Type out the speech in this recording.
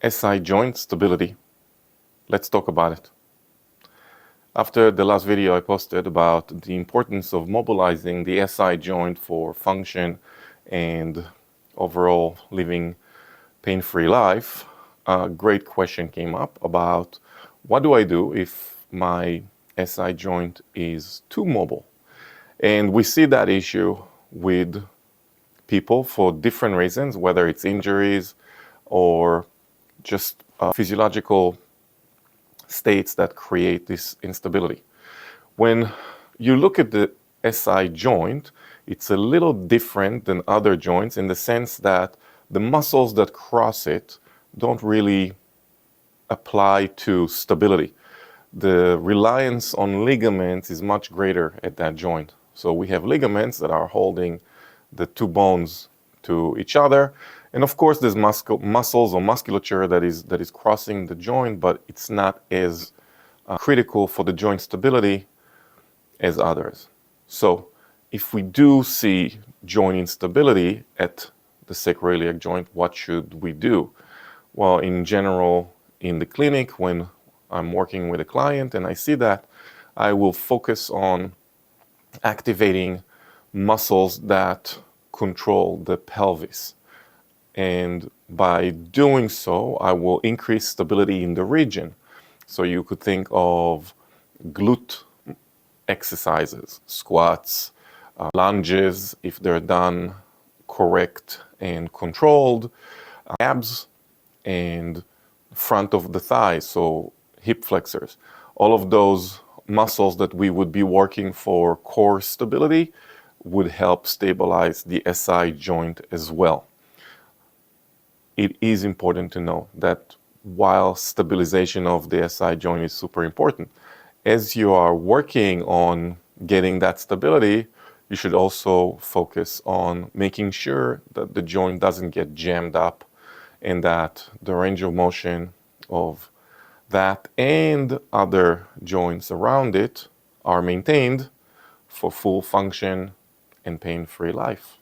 SI joint stability. Let's talk about it. After the last video I posted about the importance of mobilizing the SI joint for function and overall living pain-free life, a great question came up about what do I do if my SI joint is too mobile? And we see that issue with people for different reasons, whether it's injuries or just physiological states that create this instability. When you look at the SI joint, it's a little different than other joints in the sense that the muscles that cross it don't really apply to stability. The reliance on ligaments is much greater at that joint. So we have ligaments that are holding the two bones to each other. And of course, there's muscles or musculature that is crossing the joint, but it's not as critical for the joint stability as others. So if we do see joint instability at the sacroiliac joint, what should we do? Well, in general, in the clinic, when I'm working with a client and I see that, I will focus on activating muscles that control the pelvis. And by doing so, I will increase stability in the region. So you could think of glute exercises, squats, lunges, if they're done correct and controlled, abs, and front of the thigh, so hip flexors. All of those muscles that we would be working for core stability would help stabilize the SI joint as well. It is important to know that while stabilization of the SI joint is super important, as you are working on getting that stability, you should also focus on making sure that the joint doesn't get jammed up and that the range of motion of that and other joints around it are maintained for full function and pain-free life.